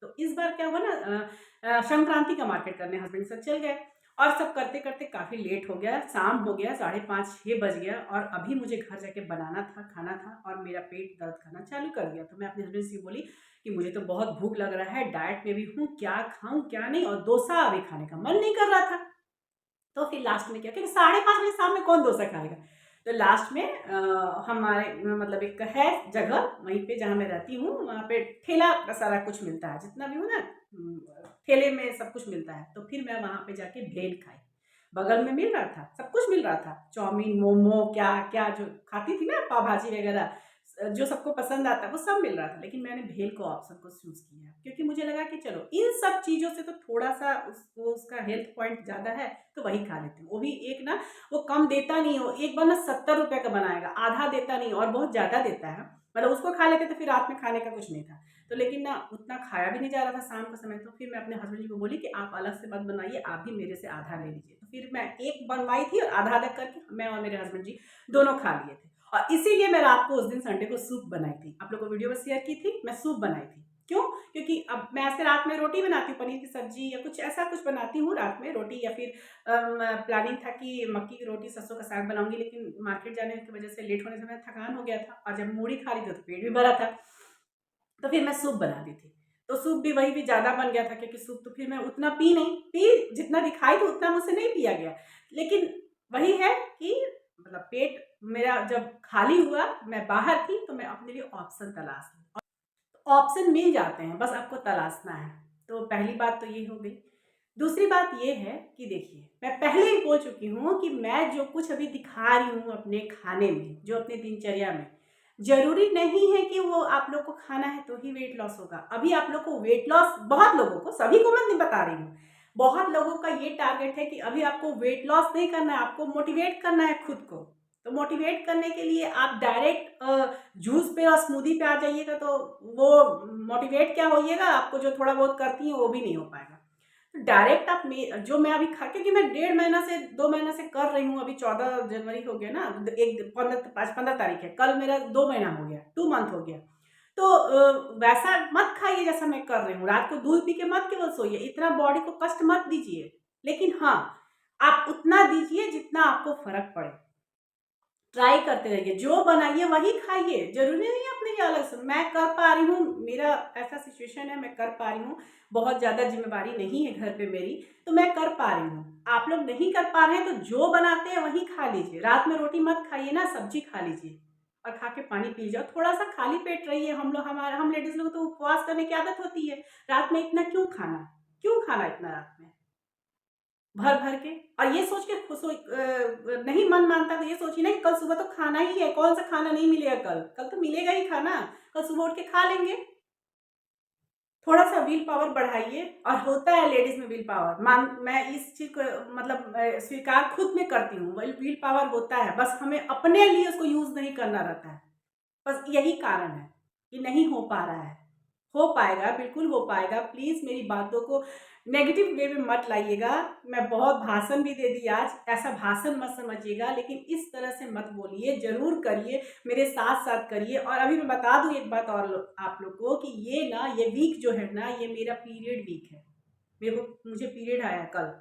तो इस बार क्या हुआ ना, संक्रांति का मार्केट करने हस्बैंड से चल गए, और सब करते करते काफ़ी लेट हो गया, शाम हो गया, 5:30-6 बज गया, और अभी मुझे घर जाके बनाना था, खाना था, और मेरा पेट दर्द करना चालू कर दिया। तो मैं अपने हस्बैंड से बोली कि मुझे तो बहुत भूख लग रहा है, डाइट में भी हूँ, क्या खाऊं क्या नहीं, और डोसा अभी खाने का मन नहीं कर रहा था। तो फिर लास्ट में क्या, क्योंकि 5:30 बजे शाम में कौन डोसा खाएगा। तो लास्ट में हमारे मतलब एक है जगह वहीं पे जहाँ मैं रहती हूँ, वहाँ पे ठेला का सारा कुछ मिलता है, जितना भी हो ना, ठेले में सब कुछ मिलता है। तो फिर मैं वहाँ पे जाके भेल खाई, बगल में मिल रहा था, सब कुछ मिल रहा था, चाउमीन, मोमो, क्या क्या जो खाती थी ना, पाव भाजी वगैरह, जो सबको पसंद आता है वो सब मिल रहा था। लेकिन मैंने भेल को ऑप्शन को चूज किया, क्योंकि मुझे लगा कि चलो इन सब चीज़ों से तो थोड़ा सा उसका हेल्थ पॉइंट ज़्यादा है, तो वही खा लेती हूँ। वो भी एक ना, वो कम देता नहीं हो, एक बार ना 70 रुपये का बनाएगा, आधा देता नहीं और बहुत ज़्यादा देता है। मतलब उसको खा लेते तो फिर रात में खाने का कुछ नहीं था। तो लेकिन ना उतना खाया भी नहीं जा रहा था शाम का समय। तो फिर मैं अपने हस्बैंड जी को बोली कि आप अलग से मत बनाइए, आप भी मेरे से आधा ले लीजिए। तो फिर मैं एक बनवाई थी और आधा आधा करके मैं और मेरे हस्बैंड जी दोनों खा लिए थे। और इसीलिए मैं रात को उस दिन संडे को सूप बनाई थी, आप लोग को वीडियो में शेयर की थी, मैं सूप बनाई थी। क्यों? क्योंकि अब मैं ऐसे रात में रोटी बनाती हूँ, पनीर की सब्जी या कुछ ऐसा कुछ बनाती हूँ रात में रोटी, या फिर प्लानिंग था कि मक्की की रोटी, सरसों का साग बनाऊंगी, लेकिन मार्केट जाने की वजह से लेट होने से मैं थकान हो गया था, और जब मूढ़ी खा ली थी तो पेट भी भरा था। तो फिर मैं सूप बना दी थी। तो सूप भी वही भी ज़्यादा बन गया था, क्योंकि सूप तो फिर मैं उतना जितना दिखाई तो उतना मुझसे नहीं पिया गया। लेकिन वही है कि मतलब पेट मेरा जब खाली हुआ, मैं बाहर थी, तो मैं अपने लिए ऑप्शन तलाश ली। ऑप्शन मिल जाते हैं, बस आपको तलाशना है। तो पहली बात तो ये हो गई। दूसरी बात ये है कि देखिए, मैं पहले ही बोल चुकी हूँ कि मैं जो कुछ अभी दिखा रही हूँ अपने खाने में, जो अपने दिनचर्या में, ज़रूरी नहीं है कि वो आप लोग को खाना है तो ही वेट लॉस होगा। अभी आप लोग को वेट लॉस, बहुत लोगों को, सभी को मैं नहीं बता रही हूँ, बहुत लोगों का ये टारगेट है कि अभी आपको वेट लॉस नहीं करना है, आपको मोटिवेट करना है खुद को। तो मोटिवेट करने के लिए आप डायरेक्ट जूस पे और स्मूदी पे आ जाइएगा, तो वो मोटिवेट क्या होइएगा, आपको जो थोड़ा बहुत करती हैं वो भी नहीं हो पाएगा। तो डायरेक्ट आप जो मैं अभी खा, क्योंकि मैं 1.5 महीना से 2 महीना से कर रही हूँ, अभी 14 जनवरी हो गया ना, एक 15 तारीख है, कल मेरा 2 महीना हो गया, 2 मंथ हो गया। तो वैसा मत खाइए जैसा मैं कर रही हूँ, रात को दूध पी के मत केवल सोइए, इतना बॉडी को कष्ट मत दीजिए। लेकिन हाँ, आप उतना दीजिए जितना आपको फर्क पड़े। ट्राई करते रहिए, जो बनाइए वही खाइए, जरूरी नहीं है अपने लिए अलग से। मैं कर पा रही हूँ, मेरा ऐसा सिचुएशन है, मैं कर पा रही हूँ, बहुत ज़्यादा जिम्मेवारी नहीं है घर पे मेरी, तो मैं कर पा रही हूँ। आप लोग नहीं कर पा रहे हैं तो जो बनाते हैं वही खा लीजिए। रात में रोटी मत खाइए ना, सब्जी खा लीजिए और खा के पानी पी लीजिए, और थोड़ा सा खाली पेट रहिए। हम लेडीज लोग तो उपवास करने की आदत होती है, रात में इतना क्यों खाना इतना रात में भर भर के, और ये सोच के नहीं मन मानता तो ये सोचिए ना कि कल सुबह तो खाना ही है, कौन सा खाना नहीं मिलेगा, कल तो मिलेगा ही खाना, कल सुबह उठ के खा लेंगे। थोड़ा सा व्हील पावर बढ़ाइए, और होता है लेडीज में व्हील पावर, मैं इस चीज को मतलब स्वीकार खुद में करती हूँ, व्हील पावर होता है, बस हमें अपने लिए उसको यूज नहीं करना रहता है। बस यही कारण है कि नहीं हो पा रहा है। हो पाएगा, बिल्कुल हो पाएगा। प्लीज़ मेरी बातों को नेगेटिव वे में मत लाइएगा। मैं बहुत भाषण भी दे दी आज, ऐसा भाषण मत समझिएगा, लेकिन इस तरह से मत बोलिए, ज़रूर करिए, मेरे साथ-साथ करिए। और अभी मैं बता दूँ एक बात और आप लोग को कि ये वीक जो है ना, ये मेरा पीरियड वीक है। मुझे पीरियड आया कल,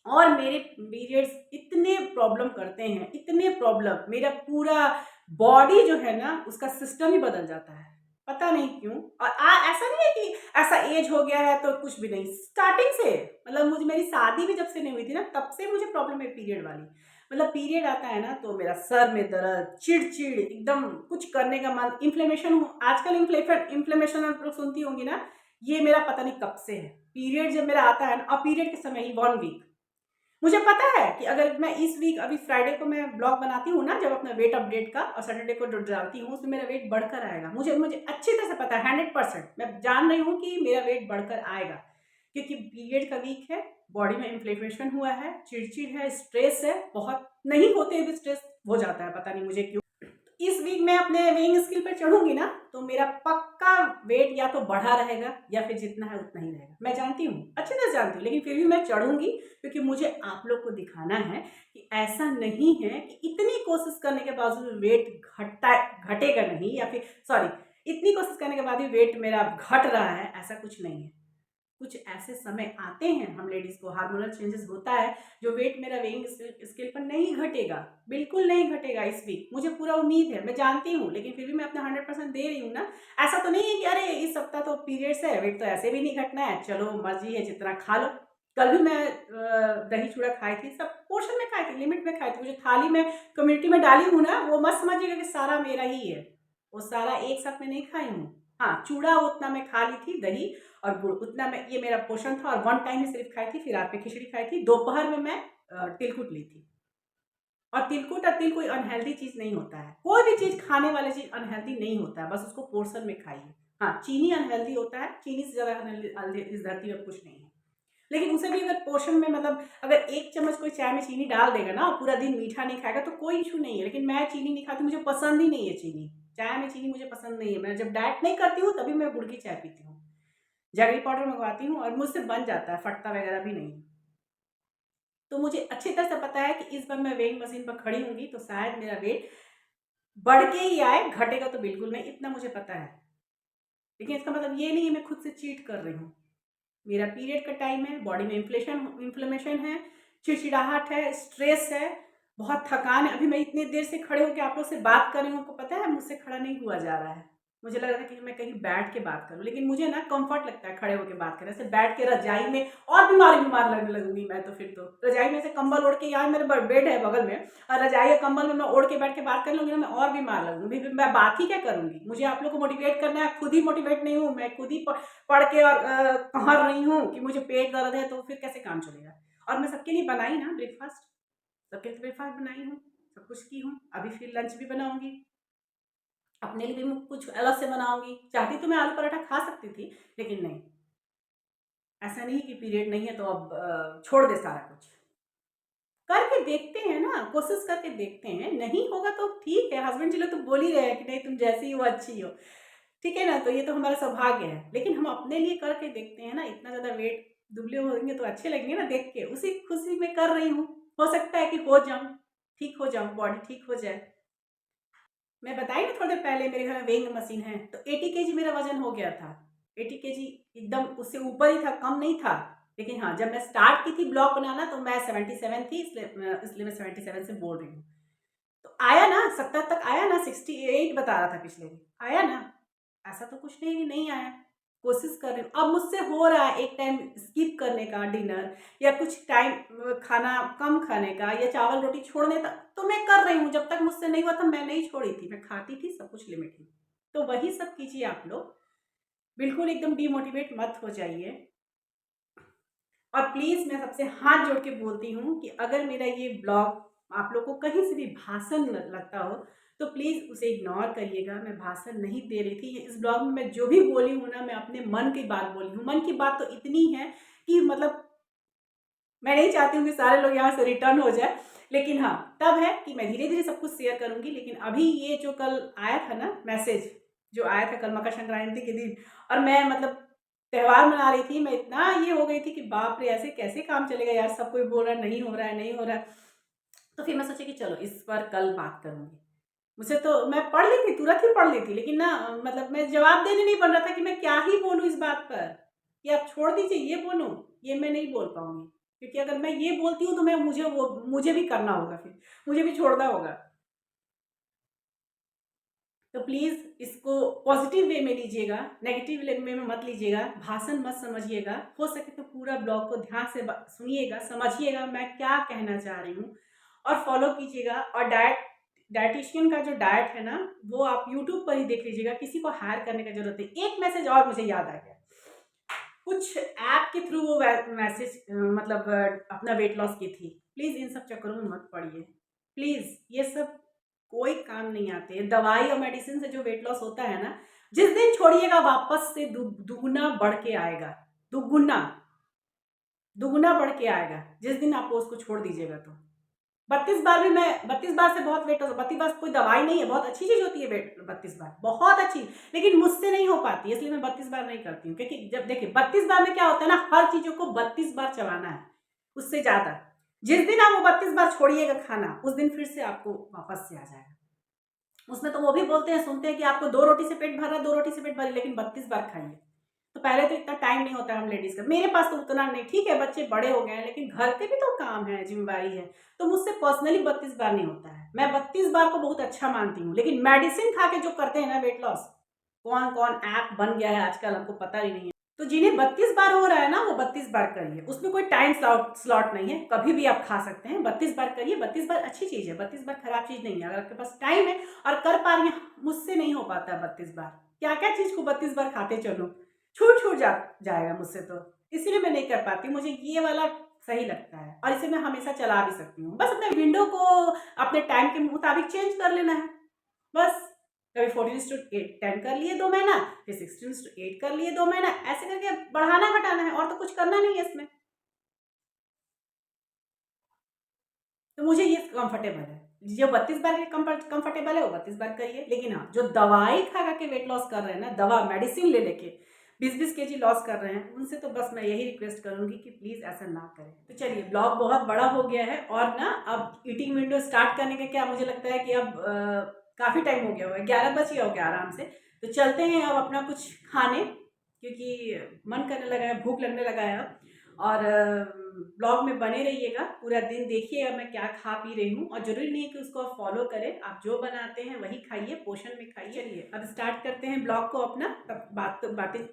और मेरे पीरियड्स इतने प्रॉब्लम करते हैं, इतने प्रॉब्लम, मेरा पूरा बॉडी जो है ना उसका सिस्टम ही बदल जाता है। पता नहीं क्यों। और ऐसा नहीं है कि ऐसा एज हो गया है तो कुछ भी नहीं, स्टार्टिंग से, मतलब मुझे मेरी शादी भी जब से नहीं हुई थी ना तब से मुझे प्रॉब्लम है पीरियड वाली। मतलब पीरियड आता है ना तो मेरा सर में दर्द, चिड़-चिड़, एकदम कुछ करने का मन, इन्फ्लेमेशन आजकल इन्फ्लेमेशन आप लोग सुनती होंगी ना, ये मेरा पता नहीं कब से है। पीरियड जब मेरा आता है ना, और पीरियड के समय ही 1 वीक, मुझे पता है कि अगर मैं इस वीक अभी फ्राइडे को मैं ब्लॉग बनाती हूँ ना, जब अपना वेट अपडेट का, और सैटरडे को जो डालती हूँ उसमें मेरा वेट बढ़कर आएगा। मुझे मुझे अच्छी तरह से पता है, 100% मैं जान रही हूँ कि मेरा वेट बढ़कर आएगा, क्योंकि पीरियड का वीक है, बॉडी में इन्फ्लेमेशन हुआ है, चिड़चिड़ है, स्ट्रेस है, बहुत नहीं होते भी स्ट्रेस हो जाता है, पता नहीं मुझे क्यों। इस वीक मैं अपने वेइंग स्केल पे चढ़ूंगी ना तो मेरा पक्का वेट या तो बढ़ा रहेगा या फिर जितना है उतना ही रहेगा। मैं जानती हूँ, अच्छी तरह जानती हूँ, लेकिन फिर भी मैं चढ़ूंगी, क्योंकि मुझे आप लोग को दिखाना है कि ऐसा नहीं है कि इतनी कोशिश करने के बावजूद वेट घटेगा नहीं, या फिर सॉरी, इतनी कोशिश करने के बाद भी वेट मेरा घट रहा है, ऐसा कुछ नहीं है। कुछ ऐसे समय आते हैं हम लेडीज को, हार्मोनल चेंजेस होता है, जो वेट मेरा वेइंग स्केल पर नहीं घटेगा, बिल्कुल नहीं घटेगा इस वीक, मुझे पूरा उम्मीद है, मैं जानती हूँ, लेकिन फिर भी मैं अपना 100% दे रही हूँ ना। ऐसा तो नहीं है कि अरे इस सप्ताह तो पीरियड्स है, वेट तो ऐसे भी नहीं घटना है, चलो मर्जी है जितना खा लो। कल भी मैं दही चूड़ा खाई थी, सब पोर्शन में खाई थी, लिमिट में खाई थी, वो जो थाली में कम्युनिटी में डाली हूँ ना, वो मत समझिएगा कि सारा मेरा ही है, वो सारा एक साथ में नहीं खाई हूँ। हाँ, चूड़ा उतना मैं खा ली थी, दही और गुड़ उतना में, ये मेरा पोर्शन था, और 1 टाइम ही सिर्फ खाई थी, फिर रात में खिचड़ी खाई थी, दोपहर में मैं तिलकुट ली थी। और तिलकुट और तिल कोई अनहेल्दी चीज नहीं होता है, कोई भी चीज खाने वाली चीज अनहेल्दी नहीं होता है, बस उसको पोर्शन में खाइए। हाँ, चीनी अनहेल्दी होता है, चीनी से ज्यादा अनहेल्दी इस धरती में कुछ नहीं है, लेकिन उसे भी अगर पोर्शन में, मतलब अगर 1 चम्मच कोई चाय में चीनी डाल देगा ना और पूरा दिन मीठा नहीं खाएगा तो कोई इशू नहीं है, लेकिन मैं चीनी नहीं खाती, मुझे पसंद ही नहीं है चीनी, चाय में चीनी मुझे पसंद नहीं है। मैं जब डाइट नहीं करती हूँ तभी मैं गुड़ की चाय पीती हूँ, जैगरी पाउडर मंगवाती हूँ और मुझसे बन जाता है, फटता वगैरह भी नहीं। तो मुझे अच्छी तरह से पता है कि इस बार मैं वेइंग मशीन पर खड़ी होंगी तो शायद मेरा वेट बढ़ के ही आए, घटेगा तो बिल्कुल नहीं, इतना मुझे पता है। लेकिन इसका मतलब ये नहीं है मैं खुद से चीट कर रही हूँ। मेरा पीरियड का टाइम है, बॉडी में इन्फ्लेमेशन है, चिड़चिड़ाहट है, स्ट्रेस है, बहुत थकान है। अभी मैं इतनी देर से खड़े होकर आप लोग से बात कर रही हूँ, आपको पता है मुझसे खड़ा नहीं हुआ जा रहा है। मुझे लग रहा था कि मैं कहीं बैठ के बात करूँ, लेकिन मुझे ना कंफर्ट लगता है खड़े होकर बात करने से। बैठ के रजाई में और बीमार लगने लगूंगी मैं तो, फिर तो रजाई में से कंबल ओढ़ के, यहाँ मेरे बेड है बगल में, और रजाई या कंबल में मैं ओढ़ के बैठ के बात कर लूंगी ना, मैं और बीमार लगूंगी, फिर मैं बात ही क्या करूंगी। मुझे आप लोग को मोटिवेट करना है, खुद ही मोटिवेट नहीं हूँ मैं, खुद ही पढ़ के और कह रही हूँ कि मुझे पेट दर्द है, तो फिर कैसे काम चलेगा। और मैं सबके लिए बनाई ना ब्रेकफास्ट, सबके लिए ब्रेकफास्ट बनाई हूँ, सब कुछ की हूँ, अभी फिर लंच भी बनाऊंगी, अपने लिए भी मैं कुछ अलग से बनाऊंगी। चाहती तो मैं आलू पराठा खा सकती थी, लेकिन नहीं, ऐसा नहीं कि पीरियड नहीं है तो अब छोड़ दे सारा कुछ। करके देखते हैं ना, कोशिश करके देखते हैं, नहीं होगा तो ठीक है, हस्बैंड जी लोग तो बोल ही रहे हैं कि नहीं तुम जैसी हो अच्छी हो, ठीक है ना, तो ये तो हमारा सौभाग्य है। लेकिन हम अपने लिए करके देखते हैं ना, इतना ज़्यादा वेट दुबले होंगे तो अच्छे लगेंगे ना देख के, उसी खुशी में कर रही हूँ। हो सकता है कि हो जाऊँ, ठीक हो जाऊँ, बॉडी ठीक हो जाए। मैं बताई ना थोड़ी देर पहले, मेरे घर में वेइंग मशीन है, तो 80 केजी मेरा वजन हो गया था। 80 केजी एकदम उससे ऊपर ही था, कम नहीं था। लेकिन हाँ, जब मैं स्टार्ट की थी ब्लॉग बनाना तो मैं 77 थी, इसलिए मैं 77 से बोल रही हूँ। तो आया ना, 70 तक आया ना, 68 बता रहा था पिछले दिन, आया ना। ऐसा तो कुछ नहीं नहीं आया, कोशिश कर रही हूँ। अब मुझसे हो रहा है एक टाइम स्किप करने का डिनर, या कुछ टाइम खाना कम खाने का, या चावल रोटी छोड़ने तक, तो मैं कर रही हूँ। जब तक मुझसे नहीं हुआ था मैं नहीं छोड़ी थी, मैं खाती थी, सब कुछ लिमिट में। तो वही सब कीजिए आप लोग, बिल्कुल एकदम डिमोटिवेट मत हो जाइए। और प्लीज़ मैं सबसे हाथ जोड़ के बोलती हूँ कि अगर मेरा ये ब्लॉग आप लोग को कहीं से भी भाषण लगता हो तो प्लीज़ उसे इग्नोर करिएगा। मैं भाषण नहीं दे रही थी, इस ब्लॉग में मैं जो भी बोली हूँ ना, मैं अपने मन की बात बोली हूँ। मन की बात तो इतनी है कि मतलब मैं नहीं चाहती हूँ कि सारे लोग यहाँ से रिटर्न हो जाए, लेकिन हाँ, तब है कि मैं धीरे धीरे सब कुछ शेयर करूँगी। लेकिन अभी ये जो कल आया था ना मैसेज, जो आया था कल मकर संक्रांति के दिन, और मैं मतलब त्योहार मना रही थी, मैं इतना ये हो गई थी कि बाप रे, ऐसे कैसे काम चलेगा यार, सब कोई बोल रहा है नहीं हो रहा है, नहीं हो रहा है। तो फिर मैं सोची कि चलो इस पर कल बात करूँगी। मुझे तो, मैं पढ़ ली थी, तुरंत ही पढ़ ली थी, लेकिन ना मतलब मैं जवाब देने नहीं बन रहा था कि मैं क्या ही बोलूँ इस बात पर, कि आप छोड़ दीजिए ये बोलूँ, ये मैं नहीं बोल पाऊँगी। क्योंकि अगर मैं ये बोलती हूँ तो मैं मुझे भी करना होगा, फिर मुझे भी छोड़ना होगा। तो प्लीज़ इसको पॉजिटिव वे में लीजिएगा, नेगेटिव वे में मत लीजिएगा, भाषण मत समझिएगा। हो सके तो पूरा ब्लॉग को ध्यान से सुनिएगा, समझिएगा मैं क्या कहना चाह रही हूँ, और फॉलो कीजिएगा। और डाइटिशियन का जो डाइट है ना, वो आप यूट्यूब पर ही देख लीजिएगा, किसी को हायर करने की जरूरत नहीं। एक मैसेज और मुझे याद आ गया, कुछ ऐप के थ्रू वो मैसेज मतलब अपना वेट लॉस की थी। प्लीज़ इन सब चक्करों में मत पड़िए, प्लीज़। ये सब कोई काम नहीं आते। दवाई और मेडिसिन से जो वेट लॉस होता है ना, जिस दिन छोड़िएगा वापस से दुगुना बढ़ के आएगा, दुगुना दुगुना बढ़ के आएगा जिस दिन आप उसको छोड़ दीजिएगा। तो 32 बार भी मैं 32 बार से बहुत वेट लॉस, 32 बार कोई दवाई नहीं है, बहुत अच्छी चीज होती है वेट 32 बार, बहुत अच्छी, लेकिन मुझसे नहीं हो पाती, इसलिए मैं 32 बार नहीं करती हूँ। क्योंकि जब देखिए 32 बार में क्या होता है ना, हर चीजों को 32 बार चबाना है, उससे ज्यादा। जिस दिन आप वो 32 बार छोड़िएगा खाना, उस दिन फिर से आपको वापस से आ जाएगा। उसमें तो वो भी बोलते हैं, सुनते हैं कि आपको 2 रोटी से पेट भर रहा है, 2 रोटी से पेट भर, लेकिन 32 बार खाइए। तो पहले तो इतना टाइम नहीं होता है हम लेडीज का, मेरे पास तो उतना नहीं, ठीक है बच्चे बड़े हो गए हैं, लेकिन घर के भी तो काम है, जिम्मेवारी है। तो मुझसे पर्सनली 32 बार नहीं होता है। मैं 32 बार को बहुत अच्छा मानती हूँ, लेकिन मेडिसिन खा के जो करते हैं ना वेट लॉस, कौन कौन ऐप बन गया है आजकल, हमको पता ही नहीं है। तो जिन्हें 32 बार हो रहा है ना, वो 32 बार करिए, उसमें कोई टाइम स्लॉट नहीं है, कभी भी आप खा सकते हैं। 32 बार करिए, 32 बार अच्छी चीज है, 32 बार खराब चीज नहीं है। अगर आपके पास टाइम है और कर पा रही हैं, मुझसे नहीं हो पाता है 32 बार, क्या क्या चीज को 32 बार खाते चलो, छूट जाएगा मुझसे। तो इसीलिए मैं नहीं कर पाती, मुझे ये वाला सही लगता है, और इसे मैं हमेशा चला भी सकती हूँ। बस अपने विंडो को अपने टाइम के मुताबिक चेंज कर लेना है, बस। कभी 14:10 कर लिए 2 महीना, फिर 16:8 कर लिए 2 महीना, ऐसे करके बढ़ाना घटाना है, और तो कुछ करना नहीं है इसमें। तो मुझे ये कंफर्टेबल है, जो 32 बार के कंफर्टेबल है वो 32 बार करिए। लेकिन हाँ, जो दवाई खा के वेट लॉस कर रहे हैं ना, दवा मेडिसिन ले लेके 20-20 kg लॉस कर रहे हैं, उनसे तो बस मैं यही रिक्वेस्ट करूंगी कि प्लीज ऐसा ना करें। तो चलिए, ब्लॉग बहुत बड़ा हो गया है, और ना अब ईटिंग विंडो स्टार्ट करने का क्या, मुझे लगता है कि अब काफी टाइम हो गया हुआ है, 11 बज गया हो गया आराम से। तो चलते हैं अब अपना कुछ खाने, क्योंकि मन करने लगा है, भूख लगने लगा है अब। और ब्लॉग में बने रहिएगा, पूरा दिन देखिएगा मैं क्या खा पी रही हूँ, और जरूरी नहीं है कि उसको आप फॉलो करें, आप जो बनाते हैं वही खाइए, पोषण में खाइए। चलिए अब स्टार्ट करते हैं ब्लॉग को अपना। तब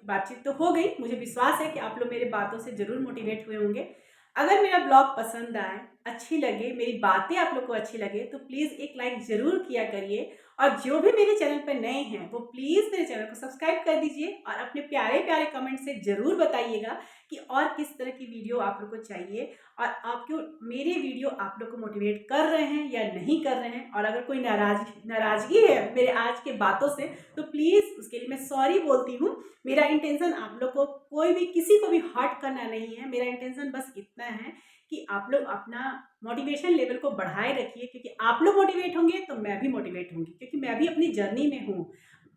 बातचीत तो हो गई, मुझे विश्वास है कि आप लोग मेरी बातों से जरूर मोटिवेट हुए होंगे। अगर मेरा ब्लॉग पसंद आए, अच्छी लगे, मेरी बातें आप लोग को अच्छी लगे, तो प्लीज़ एक लाइक ज़रूर किया करिए। और जो भी मेरे चैनल पर नए हैं, वो प्लीज़ मेरे चैनल को सब्सक्राइब कर दीजिए, और अपने प्यारे प्यारे कमेंट से ज़रूर बताइएगा कि और किस तरह की वीडियो आप लोग को चाहिए, और आपको मेरे वीडियो आप लोग को मोटिवेट कर रहे हैं या नहीं कर रहे हैं। और अगर कोई नाराज़गी है मेरे आज के बातों से, तो प्लीज़ उसके लिए मैं सॉरी बोलती हूँ। मेरा इंटेंशन आप लोग को, कोई भी किसी को भी हर्ट करना नहीं है, मेरा इंटेंशन बस इतना है कि आप लोग अपना मोटिवेशन लेवल को बढ़ाए रखिए, क्योंकि आप लोग मोटिवेट होंगे तो मैं भी मोटिवेट होंगी, क्योंकि मैं भी अपनी जर्नी में हूँ।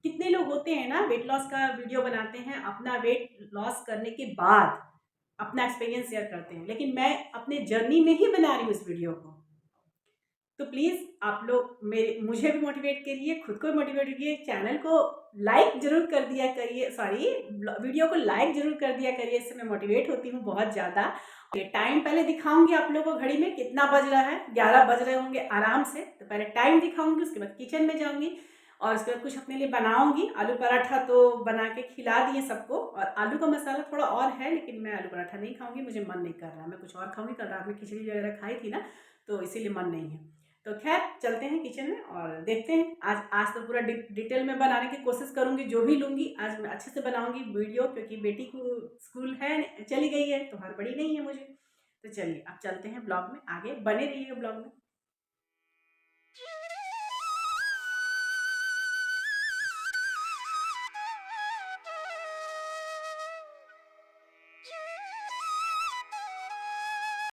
कितने लोग होते हैं ना, वेट लॉस का वीडियो बनाते हैं, अपना वेट लॉस करने के बाद अपना एक्सपीरियंस शेयर करते हैं, लेकिन मैं अपने जर्नी में ही बना रही हूँ इस वीडियो को। तो प्लीज़ आप लोग मुझे भी मोटिवेट करिए, खुद को भी मोटिवेट करिए, चैनल को लाइक जरूर कर दिया करिए, सॉरी वीडियो को लाइक जरूर कर दिया करिए, इससे मैं मोटिवेट होती हूँ बहुत ज़्यादा। टाइम पहले दिखाऊंगी आप लोगों को, घड़ी में कितना बज रहा है, 11 बज रहे होंगे आराम से। तो पहले टाइम दिखाऊंगी, उसके बाद किचन में जाऊंगी, और उसके बाद कुछ अपने लिए बनाऊंगी। आलू पराठा तो बना के खिला दिए सबको, और आलू का मसाला थोड़ा और है, लेकिन मैं आलू पराठा नहीं खाऊंगी, मुझे मन नहीं कर रहा है, मैं कुछ और खाऊंगी। कल रात में खिचड़ी वगैरह खाई थी ना, तो इसीलिए मन नहीं है। तो खैर चलते हैं किचन में और देखते हैं। आज तो पूरा डिटेल में बनाने की कोशिश करूंगी, जो भी लूंगी आज मैं अच्छे से बनाऊंगी वीडियो, क्योंकि बेटी को स्कूल है, चली गई है, तो हड़बड़ी नहीं है मुझे। तो चलिए अब चलते हैं ब्लॉग में, आगे बने रहिएगा ब्लॉग में।